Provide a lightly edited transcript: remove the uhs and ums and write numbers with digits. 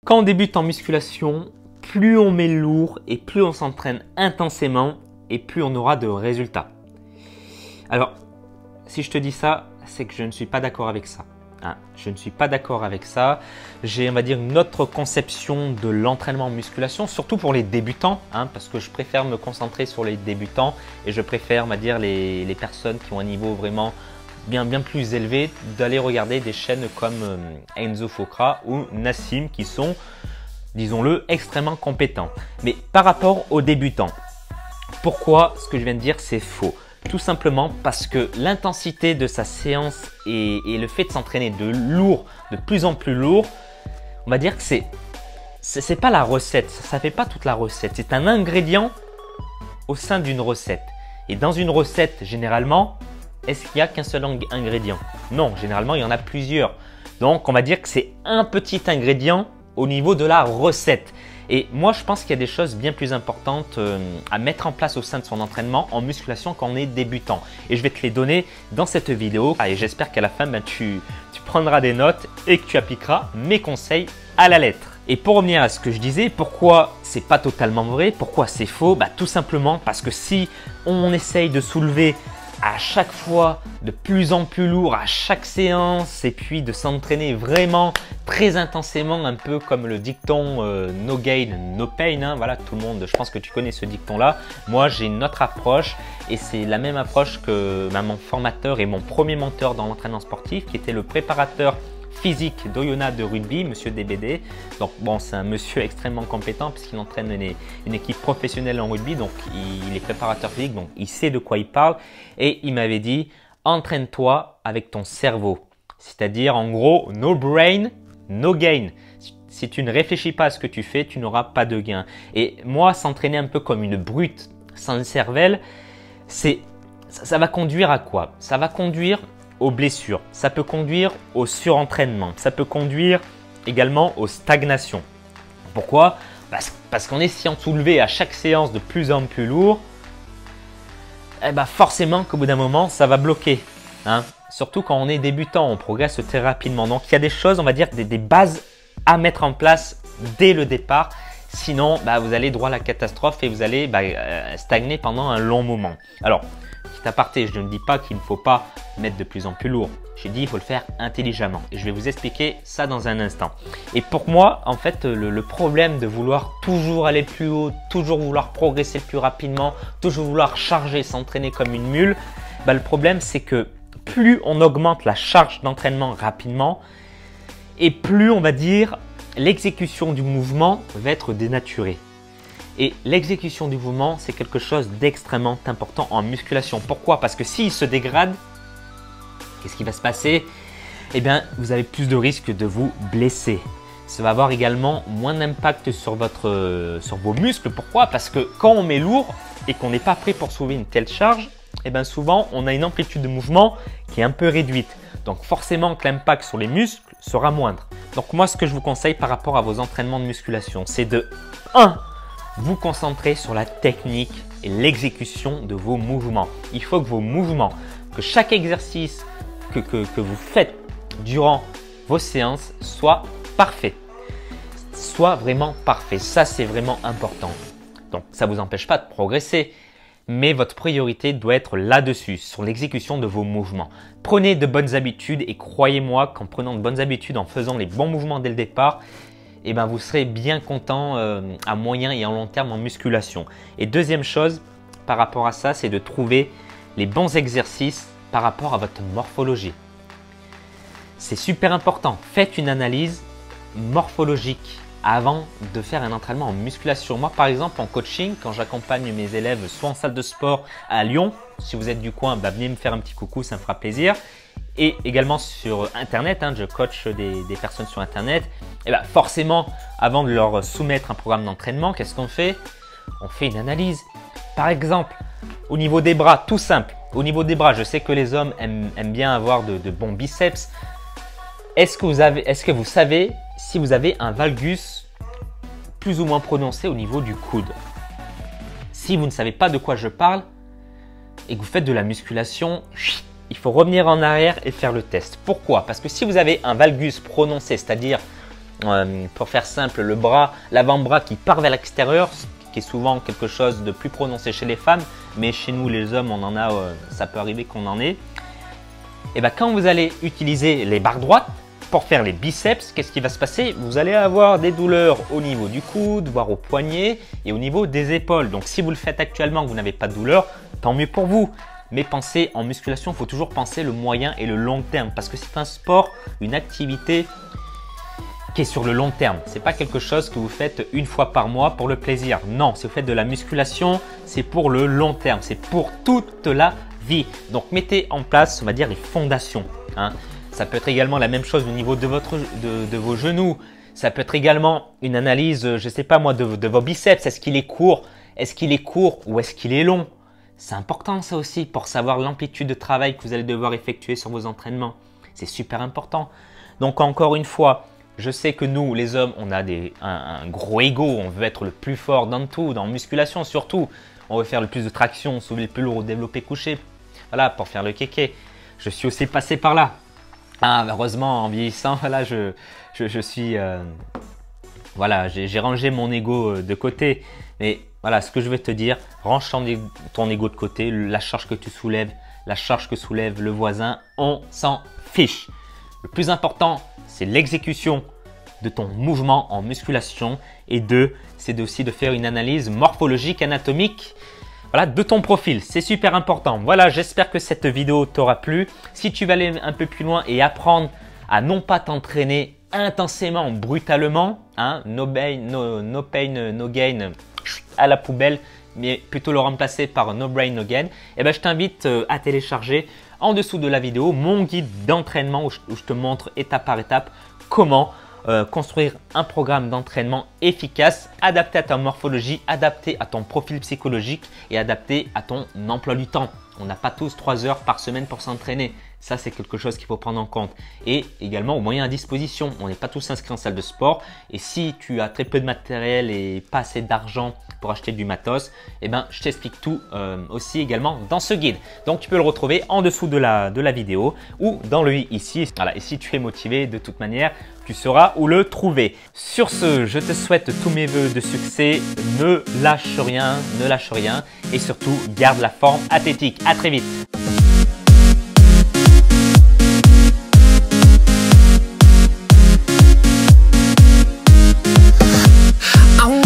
Quand on débute en musculation, plus on met lourd et plus on s'entraîne intensément et plus on aura de résultats. Alors, si je te dis ça, c'est que je ne suis pas d'accord avec ça. Je ne suis pas d'accord avec ça. J'ai, on va dire, une autre conception de l'entraînement en musculation, surtout pour les débutants, parce que je préfère me concentrer sur les débutants et je préfère, on va dire, les personnes qui ont un niveau vraiment bien plus élevé, d'aller regarder des chaînes comme Enzo Fokra ou Nassim qui sont, disons-le, extrêmement compétents. Mais par rapport aux débutants, pourquoi ce que je viens de dire c'est faux? Tout simplement parce que l'intensité de sa séance et le fait de s'entraîner de plus en plus lourd, on va dire que c'est pas la recette, ça fait pas toute la recette, c'est un ingrédient au sein d'une recette. Et dans une recette, généralement, est-ce qu'il n'y a qu'un seul ingrédient? Non, généralement, il y en a plusieurs. Donc, on va dire que c'est un petit ingrédient au niveau de la recette. Et moi, je pense qu'il y a des choses bien plus importantes à mettre en place au sein de son entraînement en musculation quand on est débutant. Et je vais te les donner dans cette vidéo. Et j'espère qu'à la fin, tu prendras des notes et que tu appliqueras mes conseils à la lettre. Et pour revenir à ce que je disais, pourquoi c'est pas totalement vrai, pourquoi c'est faux? Tout simplement parce que si on essaye de soulever à chaque fois de plus en plus lourd à chaque séance et puis de s'entraîner vraiment très intensément, un peu comme le dicton no gain, no pain. Voilà, tout le monde, je pense que tu connais ce dicton-là. Moi, j'ai une autre approche et c'est la même approche que mon formateur et mon premier mentor dans l'entraînement sportif qui était le préparateur physique d'Oyonnax de rugby, monsieur DBD. Donc bon, c'est un monsieur extrêmement compétent puisqu'il entraîne une équipe professionnelle en rugby, donc il est préparateur physique, donc il sait de quoi il parle. Et il m'avait dit, entraîne-toi avec ton cerveau. C'est-à-dire en gros, no brain, no gain. Si tu ne réfléchis pas à ce que tu fais, tu n'auras pas de gain. Et moi, s'entraîner un peu comme une brute sans cervelle, ça va conduire à quoi? Ça va conduire aux blessures, ça peut conduire au surentraînement, ça peut conduire également aux stagnations. Pourquoi? Parce qu'en essayant de soulever à chaque séance de plus en plus lourd, forcément qu'au bout d'un moment, ça va bloquer. Surtout quand on est débutant, on progresse très rapidement. Donc, il y a des choses, on va dire, des bases à mettre en place dès le départ. Sinon, vous allez droit à la catastrophe et vous allez stagner pendant un long moment. Alors, petit aparté, je ne dis pas qu'il ne faut pas mettre de plus en plus lourd. J'ai dit qu'il faut le faire intelligemment. Et je vais vous expliquer ça dans un instant. Et pour moi, en fait, le problème de vouloir toujours aller plus haut, toujours vouloir progresser plus rapidement, toujours vouloir charger, s'entraîner comme une mule, le problème, c'est que plus on augmente la charge d'entraînement rapidement et plus, on va dire, l'exécution du mouvement va être dénaturée. Et l'exécution du mouvement, c'est quelque chose d'extrêmement important en musculation. Pourquoi? Parce que s'il se dégrade, qu'est-ce qui va se passer? Vous avez plus de risques de vous blesser. Ça va avoir également moins d'impact sur vos muscles. Pourquoi? Parce que quand on met lourd et qu'on n'est pas prêt pour soulever une telle charge, souvent, on a une amplitude de mouvement qui est un peu réduite. Donc forcément que l'impact sur les muscles sera moindre. Donc moi, ce que je vous conseille par rapport à vos entraînements de musculation, c'est de 1. Vous concentrer sur la technique et l'exécution de vos mouvements. Il faut que vos mouvements, que chaque exercice que vous faites durant vos séances soit parfait. Soit vraiment parfait. Ça, c'est vraiment important. Donc, ça ne vous empêche pas de progresser, mais votre priorité doit être là-dessus, sur l'exécution de vos mouvements. Prenez de bonnes habitudes et croyez-moi qu'en prenant de bonnes habitudes, en faisant les bons mouvements dès le départ, vous serez bien content à moyen et à long terme en musculation. Et deuxième chose par rapport à ça, c'est de trouver les bons exercices par rapport à votre morphologie. C'est super important. Faites une analyse morphologique avant de faire un entraînement en musculation. Moi, par exemple, en coaching, quand j'accompagne mes élèves soit en salle de sport à Lyon, si vous êtes du coin, venez me faire un petit coucou, ça me fera plaisir. Et également sur Internet, je coach des personnes sur Internet. Forcément, avant de leur soumettre un programme d'entraînement, qu'est-ce qu'on fait? On fait une analyse. Par exemple, au niveau des bras, tout simple. Au niveau des bras, je sais que les hommes aiment bien avoir de bons biceps. Est-ce que vous savez si vous avez un valgus plus ou moins prononcé au niveau du coude? Si vous ne savez pas de quoi je parle et que vous faites de la musculation, il faut revenir en arrière et faire le test. Pourquoi? Parce que si vous avez un valgus prononcé, c'est-à-dire Pour faire simple, le bras, l'avant-bras qui part vers l'extérieur, ce qui est souvent quelque chose de plus prononcé chez les femmes, mais chez nous les hommes, on en a, ça peut arriver qu'on en ait. Et bien quand vous allez utiliser les barres droites pour faire les biceps, qu'est-ce qui va se passer? Vous allez avoir des douleurs au niveau du coude, voire au poignet et au niveau des épaules. Donc si vous le faites actuellement, que vous n'avez pas de douleur, tant mieux pour vous. Mais pensez en musculation, il faut toujours penser le moyen et le long terme parce que c'est un sport, une activité qui est sur le long terme. Ce n'est pas quelque chose que vous faites une fois par mois pour le plaisir. Non, si vous faites de la musculation, c'est pour le long terme, c'est pour toute la vie. Donc mettez en place, on va dire, les fondations. Ça peut être également la même chose au niveau de vos genoux. Ça peut être également une analyse, je ne sais pas moi, de vos biceps. Est-ce qu'il est court? Est-ce qu'il est court ou est-ce qu'il est long? C'est important ça aussi pour savoir l'amplitude de travail que vous allez devoir effectuer sur vos entraînements. C'est super important. Donc encore une fois, je sais que nous les hommes, on a un gros ego. On veut être le plus fort dans tout, dans la musculation surtout. On veut faire le plus de traction, soulever le plus lourd, développer couché. Voilà, pour faire le kéké. Je suis aussi passé par là. Heureusement, en vieillissant, voilà, je suis… voilà, j'ai rangé mon ego de côté. Mais voilà, ce que je vais te dire, range ton ego de côté, la charge que tu soulèves, la charge que soulève le voisin, on s'en fiche. Le plus important, c'est l'exécution de ton mouvement en musculation. Et deux, c'est aussi de faire une analyse morphologique, anatomique, voilà, de ton profil. C'est super important. Voilà, j'espère que cette vidéo t'aura plu. Si tu veux aller un peu plus loin et apprendre à non pas t'entraîner intensément, brutalement, no pain, no gain, à la poubelle, mais plutôt le remplacer par no brain, no gain, et ben, je t'invite à télécharger en dessous de la vidéo mon guide d'entraînement où je te montre étape par étape comment construire un programme d'entraînement efficace, adapté à ta morphologie, adapté à ton profil psychologique et adapté à ton emploi du temps. On n'a pas tous 3 heures par semaine pour s'entraîner. Ça, c'est quelque chose qu'il faut prendre en compte. Et également aux moyens à disposition. On n'est pas tous inscrits en salle de sport. Et si tu as très peu de matériel et pas assez d'argent pour acheter du matos, eh ben, je t'explique tout aussi également dans ce guide. Donc, tu peux le retrouver en dessous de la vidéo ou dans le i ici. Voilà. Et si tu es motivé, de toute manière, tu sauras où le trouver. Sur ce, je te souhaite tous mes vœux de succès. Ne lâche rien et surtout, garde la forme athlétique. À très vite.